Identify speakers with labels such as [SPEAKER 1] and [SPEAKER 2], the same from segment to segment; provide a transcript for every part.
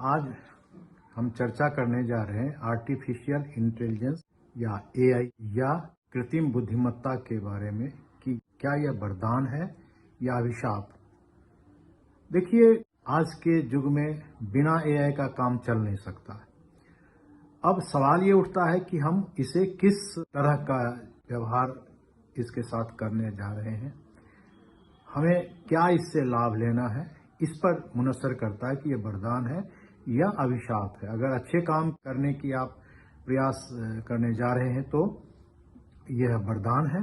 [SPEAKER 1] आज हम चर्चा करने जा रहे हैं आर्टिफिशियल इंटेलिजेंस या एआई या कृत्रिम बुद्धिमत्ता के बारे में कि क्या यह वरदान है या अभिशाप। देखिए, आज के युग में बिना एआई का काम चल नहीं सकता। अब सवाल ये उठता है कि हम इसे किस तरह का व्यवहार इसके साथ करने जा रहे हैं, हमें क्या इससे लाभ लेना है, इस पर मुनसर करता है कि यह वरदान है या अभिशाप है। अगर अच्छे काम करने की आप प्रयास करने जा रहे हैं तो यह वरदान है।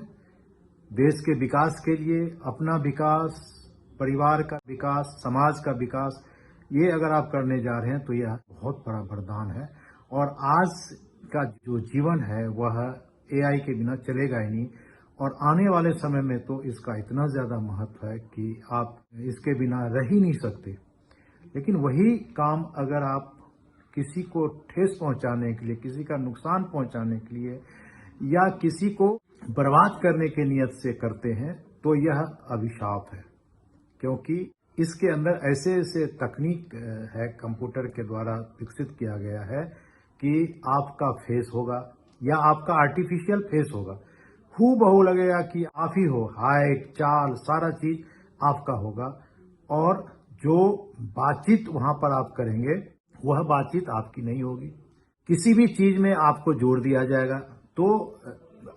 [SPEAKER 1] देश के विकास के लिए, अपना विकास, परिवार का विकास, समाज का विकास, ये अगर आप करने जा रहे हैं तो यह बहुत बड़ा वरदान है। और आज का जो जीवन है वह एआई के बिना चलेगा ही नहीं, और आने वाले समय में तो इसका इतना ज्यादा महत्व है कि आप इसके बिना रह ही नहीं सकते। लेकिन वही काम अगर आप किसी को ठेस पहुंचाने के लिए, किसी का नुकसान पहुंचाने के लिए या किसी को बर्बाद करने की नियत से करते हैं तो यह अभिशाप है। क्योंकि इसके अंदर ऐसे ऐसे तकनीक है, कंप्यूटर के द्वारा विकसित किया गया है कि आपका फेस होगा या आपका आर्टिफिशियल फेस होगा, हूबहू लगेगा कि आप ही हो, हाइट, चाल, सारा चीज आपका होगा। और जो बातचीत वहां पर आप करेंगे वह बातचीत आपकी नहीं होगी। किसी भी चीज में आपको जोड़ दिया जाएगा। तो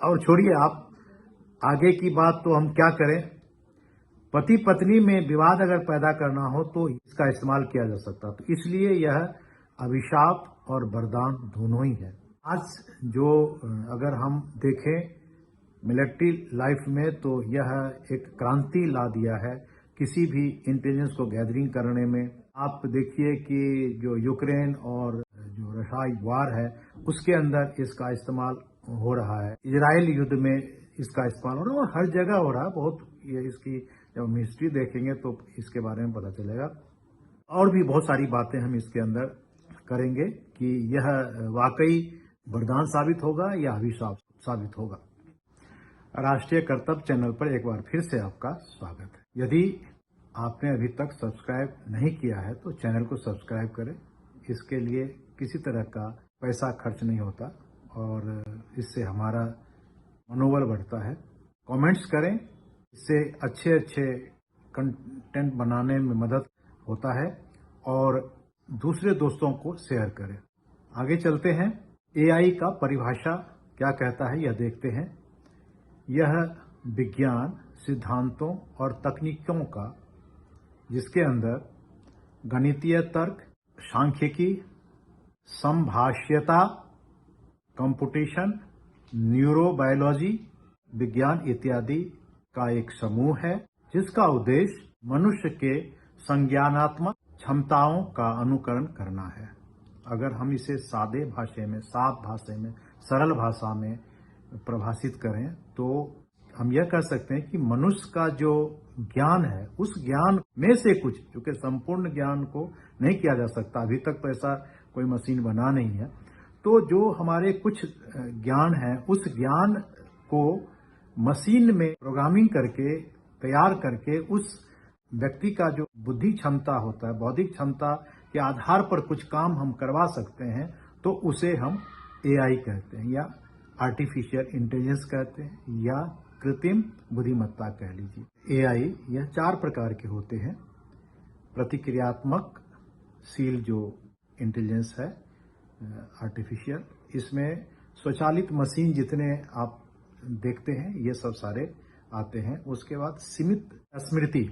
[SPEAKER 1] और छोड़िए, आप आगे की बात तो हम क्या करें, पति पत्नी में विवाद अगर पैदा करना हो तो इसका इस्तेमाल किया जा सकता। तो इसलिए यह अभिशाप और वरदान दोनों ही है। आज जो अगर हम देखें मिलिट्री लाइफ में तो यह एक क्रांति ला दिया है किसी भी इंटेलिजेंस को गैदरिंग करने में। आप देखिए कि जो यूक्रेन और जो रशिया वार है उसके अंदर इसका इस्तेमाल हो रहा है, इजराइल युद्ध में इसका इस्तेमाल हो रहा है और हर जगह हो रहा है। बहुत ये इसकी जब हम हिस्ट्री देखेंगे तो इसके बारे में पता चलेगा। और भी बहुत सारी बातें हम इसके अंदर करेंगे कि यह वाकई वरदान साबित होगा या अभिशाप साबित होगा। राष्ट्रीय कर्तव्य चैनल पर एक बार फिर से आपका स्वागत है। यदि आपने अभी तक सब्सक्राइब नहीं किया है तो चैनल को सब्सक्राइब करें। इसके लिए किसी तरह का पैसा खर्च नहीं होता और इससे हमारा मनोबल बढ़ता है। कमेंट्स करें, इससे अच्छे अच्छे कंटेंट बनाने में मदद होता है और दूसरे दोस्तों को शेयर करें। आगे चलते हैं, एआई का परिभाषा क्या कहता है यह देखते हैं। यह विज्ञान, सिद्धांतों और तकनीकों का जिसके अंदर गणितीय तर्क, सांख्यिकी, संभाष्यता, कंप्यूटेशन, न्यूरोबायोलॉजी, विज्ञान इत्यादि का एक समूह है जिसका उद्देश्य मनुष्य के संज्ञानात्मक क्षमताओं का अनुकरण करना है। अगर हम इसे सादे भाषा में, साफ भाषा में, सरल भाषा में परिभाषित करें तो हम यह कह सकते हैं कि मनुष्य का जो ज्ञान है उस ज्ञान में से कुछ, क्योंकि संपूर्ण ज्ञान को नहीं किया जा सकता, अभी तक तो ऐसा कोई मशीन बना नहीं है, तो जो हमारे कुछ ज्ञान है उस ज्ञान को मशीन में प्रोग्रामिंग करके, तैयार करके उस व्यक्ति का जो बुद्धि क्षमता होता है, बौद्धिक क्षमता के आधार पर कुछ काम हम करवा सकते हैं, तो उसे हम एआई कहते हैं या आर्टिफिशियल इंटेलिजेंस कहते हैं या कृत्रिम बुद्धिमत्ता कह लीजिए। एआई यह 4 प्रकार के होते हैं। प्रतिक्रियात्मकशील जो इंटेलिजेंस है आर्टिफिशियल, इसमें स्वचालित मशीन जितने आप देखते हैं ये सब सारे आते हैं। उसके बाद सीमित स्मृति,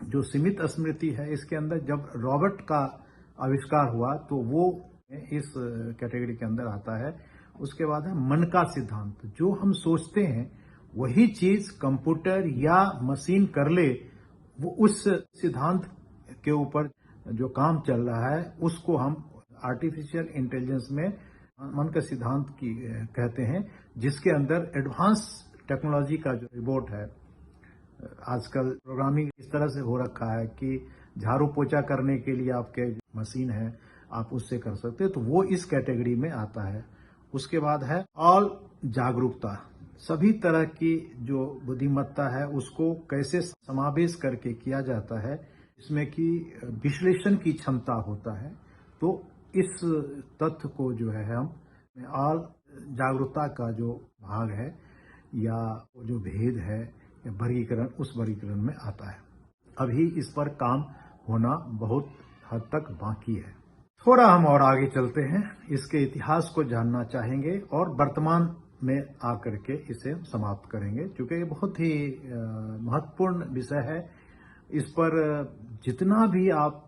[SPEAKER 1] जो सीमित स्मृति है, इसके अंदर जब रॉबर्ट का आविष्कार हुआ तो वो इस कैटेगरी के अंदर आता है। उसके बाद है मन का सिद्धांत, जो हम सोचते हैं वही चीज कंप्यूटर या मशीन कर ले, वो उस सिद्धांत के ऊपर जो काम चल रहा है उसको हम आर्टिफिशियल इंटेलिजेंस में मन का सिद्धांत की कहते हैं, जिसके अंदर एडवांस टेक्नोलॉजी का जो रिबोट है। आजकल प्रोग्रामिंग इस तरह से हो रखा है कि झाड़ू पोछा करने के लिए आपके मशीन है, आप उससे कर सकते हैं, तो वो इस कैटेगरी में आता है। उसके बाद है ऑल जागरूकता, सभी तरह की जो बुद्धिमत्ता है उसको कैसे समावेश करके किया जाता है, इसमें कि विश्लेषण की क्षमता होता है, तो इस तथ्य को जो है हम ऑल जागरूकता का जो भाग है या जो भेद है या वर्गीकरण, उस वर्गीकरण में आता है। अभी इस पर काम होना बहुत हद तक बाकी है। थोड़ा हम और आगे चलते हैं, इसके इतिहास को जानना चाहेंगे और वर्तमान में आकर के इसे समाप्त करेंगे, क्योंकि ये बहुत ही महत्वपूर्ण विषय है। इस पर जितना भी आप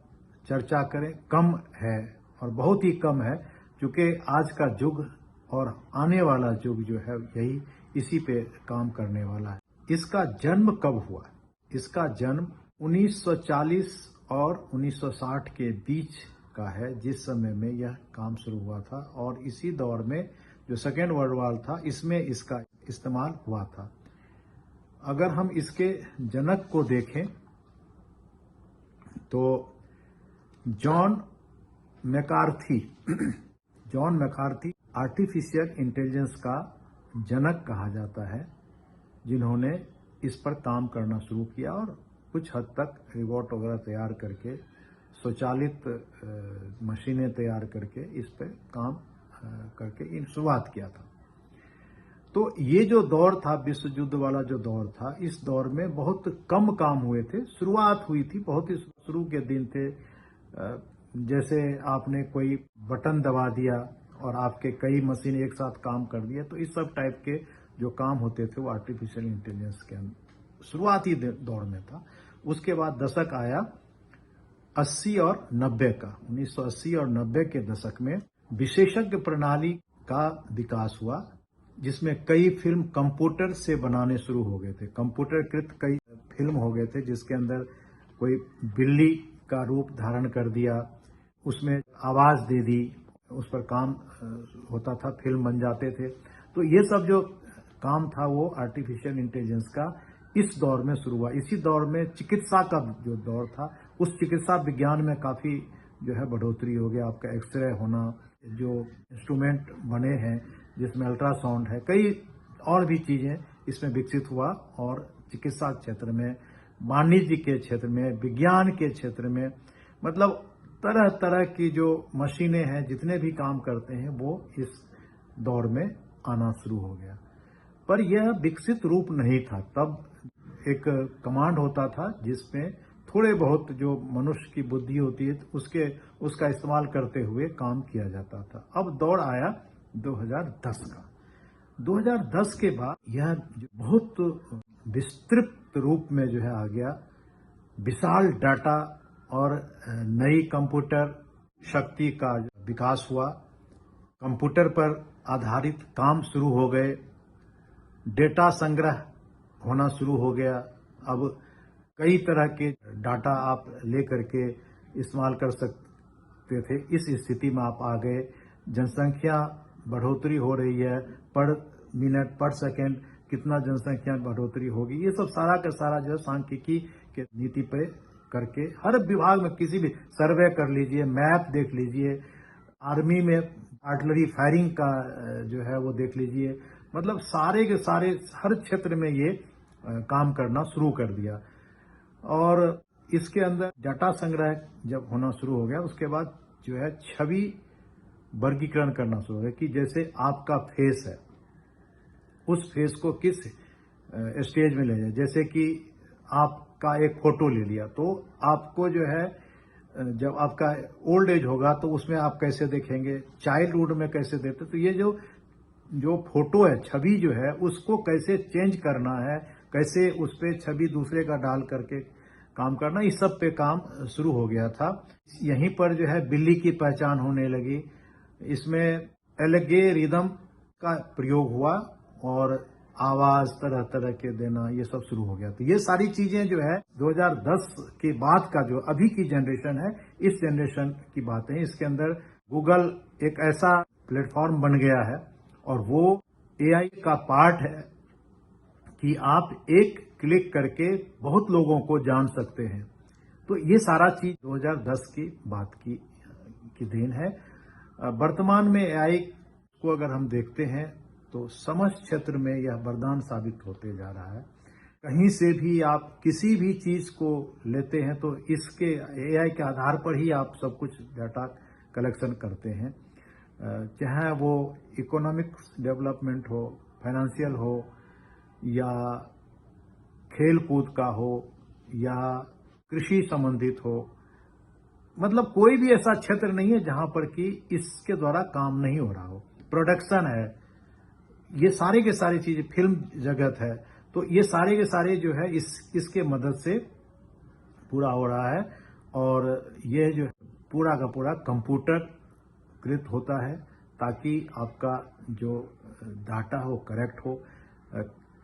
[SPEAKER 1] चर्चा करें कम है और बहुत ही कम है, क्योंकि आज का युग और आने वाला युग जो है यही इसी पे काम करने वाला है। इसका जन्म कब हुआ? इसका जन्म 1940 और 1960 के बीच का है, जिस समय में यह काम शुरू हुआ था, और इसी दौर में जो सेकेंड वर्ल्ड वॉर था इसमें इसका इस्तेमाल हुआ था। अगर हम इसके जनक को देखें तो जॉन मैकार्थी आर्टिफिशियल इंटेलिजेंस का जनक कहा जाता है, जिन्होंने इस पर काम करना शुरू किया और कुछ हद तक रिबॉट वगैरह तैयार करके, स्वचालित मशीनें तैयार करके इस पर काम करके शुरुआत किया था। तो ये जो दौर था, विश्व युद्ध वाला जो दौर था, इस दौर में बहुत कम काम हुए थे। शुरुआत हुई थी, बहुत ही शुरू के दिन थे। जैसे आपने कोई बटन दबा दिया और आपके कई मशीन एक साथ काम कर दिए, तो इस सब टाइप के जो काम होते थे वो आर्टिफिशियल इंटेलिजेंस के शुरुआती दौर में था। उसके बाद दशक आया 80 और 90 का। 1980 और 90 के दशक में विशेषज्ञ प्रणाली का विकास हुआ, जिसमें कई फिल्म कंप्यूटर से बनाने शुरू हो गए थे। कंप्यूटरकृत कई फिल्म हो गए थे, जिसके अंदर कोई बिल्ली का रूप धारण कर दिया, उसमें आवाज दे दी, उस पर काम होता था, फिल्म बन जाते थे। तो ये सब जो काम था वो आर्टिफिशियल इंटेलिजेंस का इस दौर में शुरू हुआ। इसी दौर में चिकित्सा का जो दौर था, उस चिकित्सा विज्ञान में काफी जो है बढ़ोतरी हो गया। आपका एक्सरे होना, जो इंस्ट्रूमेंट बने हैं जिसमें अल्ट्रासाउंड है, कई और भी चीजें इसमें विकसित हुआ। और चिकित्सा क्षेत्र में, वाणिज्य के क्षेत्र में, विज्ञान के क्षेत्र में, मतलब तरह तरह की जो मशीनें हैं, जितने भी काम करते हैं, वो इस दौर में आना शुरू हो गया। पर यह विकसित रूप नहीं था। तब एक कमांड होता था जिसमें थोड़े बहुत जो मनुष्य की बुद्धि होती है उसका इस्तेमाल करते हुए काम किया जाता था। अब दौर आया 2010 का। 2010 के बाद यह बहुत विस्तृत रूप में जो है आ गया। विशाल डाटा और नई कंप्यूटर शक्ति का विकास हुआ। कंप्यूटर पर आधारित काम शुरू हो गए। डेटा संग्रह होना शुरू हो गया। अब कई तरह के डाटा आप लेकर के इस्तेमाल कर सकते थे। इस स्थिति में आप आ गए। जनसंख्या बढ़ोतरी हो रही है, पर मिनट पर सेकंड कितना जनसंख्या बढ़ोतरी होगी, ये सब सारा का सारा जो है सांख्यिकी के नीति पे करके हर विभाग में, किसी भी सर्वे कर लीजिए, मैप देख लीजिए, आर्मी में आर्टिलरी फायरिंग का जो है वो देख लीजिए, मतलब सारे के सारे हर क्षेत्र में ये काम करना शुरू कर दिया। और इसके अंदर डाटा संग्रह जब होना शुरू हो गया, उसके बाद जो है छवि वर्गीकरण करना शुरू हो गया कि जैसे आपका फेस है, उस फेस को किस स्टेज में ले जाए। जैसे कि आपका एक फोटो ले लिया, तो आपको जो है जब आपका ओल्ड एज होगा तो उसमें आप कैसे देखेंगे, चाइल्डहुड में कैसे देते, तो ये जो फोटो है, छवि जो है, उसको कैसे चेंज करना है, कैसे उस पर छवि दूसरे का डाल करके काम करना, इस सब पे काम शुरू हो गया था। यहीं पर जो है बिल्ली की पहचान होने लगी। इसमें एल्गोरिदम का प्रयोग हुआ और आवाज तरह तरह के देना, ये सब शुरू हो गया। तो ये सारी चीजें जो है 2010 के बाद का जो अभी की जनरेशन है, इस जनरेशन की बातें। इसके अंदर गूगल एक ऐसा प्लेटफॉर्म बन गया है और वो एआई का पार्ट है कि आप एक क्लिक करके बहुत लोगों को जान सकते हैं। तो ये सारा चीज 2010 की बात की देन है। वर्तमान में एआई को अगर हम देखते हैं तो समस्त क्षेत्र में यह वरदान साबित होते जा रहा है। कहीं से भी आप किसी भी चीज को लेते हैं तो इसके एआई के आधार पर ही आप सब कुछ डाटा कलेक्शन करते हैं, चाहे वो इकोनॉमिक डेवलपमेंट हो, फाइनेंशियल हो, या खेल कूद का हो, या कृषि संबंधित हो। मतलब कोई भी ऐसा क्षेत्र नहीं है जहां पर कि इसके द्वारा काम नहीं हो रहा हो। प्रोडक्शन है, ये सारे के सारी चीजें, फिल्म जगत है, तो ये सारे के सारे जो है इसके मदद से पूरा हो रहा है। और ये जो पूरा का पूरा कंप्यूटर कृत होता है ताकि आपका जो डाटा हो करेक्ट हो,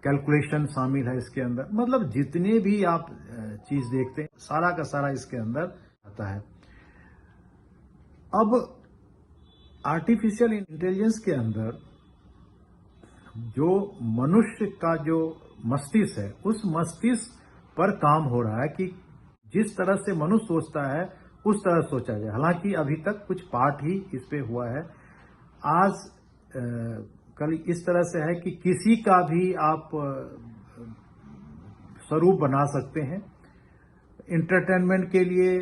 [SPEAKER 1] कैलकुलेशन शामिल है इसके अंदर। मतलब जितने भी आप चीज देखते हैं सारा का सारा इसके अंदर आता है। अब आर्टिफिशियल इंटेलिजेंस के अंदर जो मनुष्य का जो मस्तिष्क है, उस मस्तिष्क पर काम हो रहा है कि जिस तरह से मनुष्य सोचता है उस तरह सोचा जाए। हालांकि अभी तक कुछ पार्ट ही इस पे हुआ है। आज कल इस तरह से है कि किसी का भी आप स्वरूप बना सकते हैं। इंटरटेनमेंट के लिए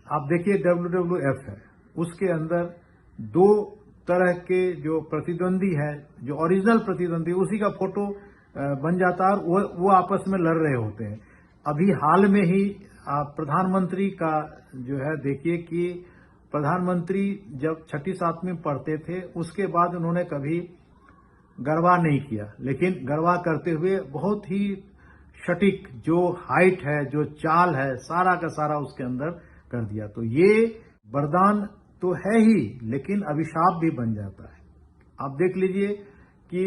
[SPEAKER 1] आप देखिए WWF है, उसके अंदर दो तरह के जो प्रतिद्वंदी है, जो ओरिजिनल प्रतिद्वंदी, उसी का फोटो बन जाता है और वो आपस में लड़ रहे होते हैं। अभी हाल में ही आप प्रधानमंत्री का जो है देखिए कि प्रधानमंत्री जब 6ठी 7वीं पढ़ते थे उसके बाद उन्होंने कभी गरबा नहीं किया, लेकिन गरबा करते हुए बहुत ही सटीक जो हाइट है, जो चाल है, सारा का सारा उसके अंदर कर दिया। तो ये वरदान तो है ही, लेकिन अभिशाप भी बन जाता है। आप देख लीजिए कि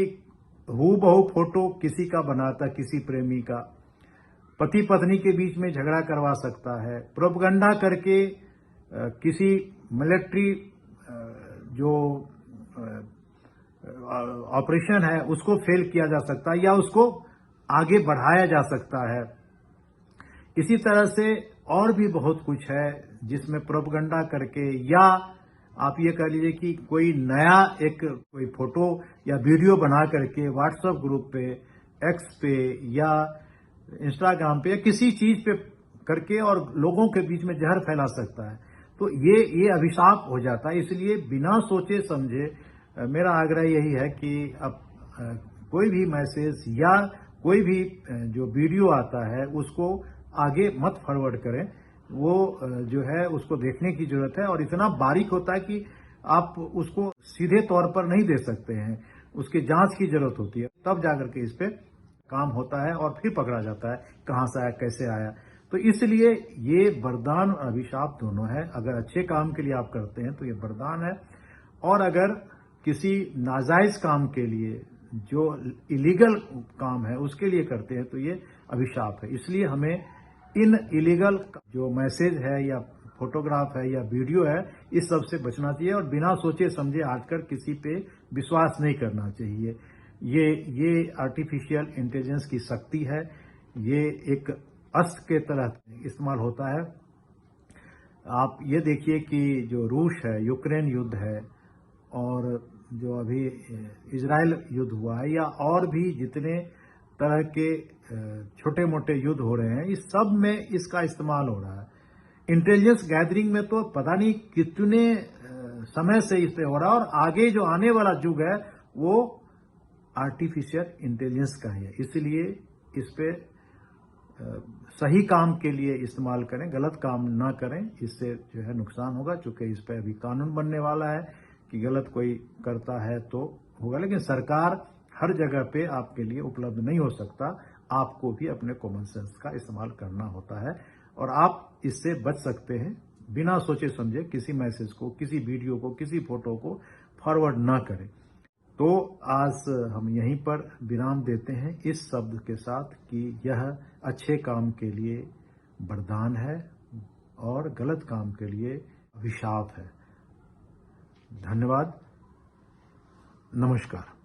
[SPEAKER 1] हूबहू फोटो किसी का बनाता, किसी प्रेमी का, पति पत्नी के बीच में झगड़ा करवा सकता है। प्रोपगंडा करके किसी मिलिट्री जो ऑपरेशन है उसको फेल किया जा सकता है या उसको आगे बढ़ाया जा सकता है। इसी तरह से और भी बहुत कुछ है जिसमें प्रोपगंडा करके, या आप ये कह लीजिए कि कोई नया कोई फोटो या वीडियो बना करके व्हाट्सएप ग्रुप पे, एक्स पे या इंस्टाग्राम पे या किसी चीज पे करके और लोगों के बीच में जहर फैला सकता है। तो ये अभिशाप हो जाता है। इसलिए बिना सोचे समझे मेरा आग्रह यही है कि अब कोई भी मैसेज या कोई भी जो वीडियो आता है उसको आगे मत फॉरवर्ड करें। वो जो है उसको देखने की जरूरत है, और इतना बारीक होता है कि आप उसको सीधे तौर पर नहीं दे सकते हैं, उसकी जांच की जरूरत होती है, तब जाकर के इस पे काम होता है और फिर पकड़ा जाता है कहां से आया, कैसे आया। तो इसलिए ये वरदान और अभिशाप दोनों है। अगर अच्छे काम के लिए आप करते हैं तो ये वरदान है, और अगर किसी नाजायज काम के लिए, जो इलीगल काम है उसके लिए करते हैं तो ये अभिशाप है। इसलिए हमें इन इलीगल जो मैसेज है या फोटोग्राफ है या वीडियो है, इस सब से बचना चाहिए और बिना सोचे समझे आकर किसी पे विश्वास नहीं करना चाहिए। ये आर्टिफिशियल इंटेलिजेंस की शक्ति है। ये एक अस्त्र के तरह इस्तेमाल होता है। आप ये देखिए कि जो रूस है, यूक्रेन युद्ध है, और जो अभी इजराइल युद्ध हुआ है, या और भी जितने तरह के छोटे मोटे युद्ध हो रहे हैं, इस सब में इसका इस्तेमाल हो रहा है। इंटेलिजेंस गैदरिंग में तो पता नहीं कितने समय से इस पे हो रहा है, और आगे जो आने वाला युग है वो आर्टिफिशियल इंटेलिजेंस का है। इसलिए इस पे सही काम के लिए इस्तेमाल करें, गलत काम ना करें, इससे जो है नुकसान होगा। चूंकि इस पे अभी कानून बनने वाला है कि गलत कोई करता है तो होगा, लेकिन सरकार हर जगह पे आपके लिए उपलब्ध नहीं हो सकता। आपको भी अपने कॉमन सेंस का इस्तेमाल करना होता है, और आप इससे बच सकते हैं। बिना सोचे समझे किसी मैसेज को, किसी वीडियो को, किसी फोटो को फॉरवर्ड ना करें। तो आज हम यहीं पर विराम देते हैं इस शब्द के साथ कि यह अच्छे काम के लिए वरदान है और गलत काम के लिए अभिशाप है। धन्यवाद, नमस्कार।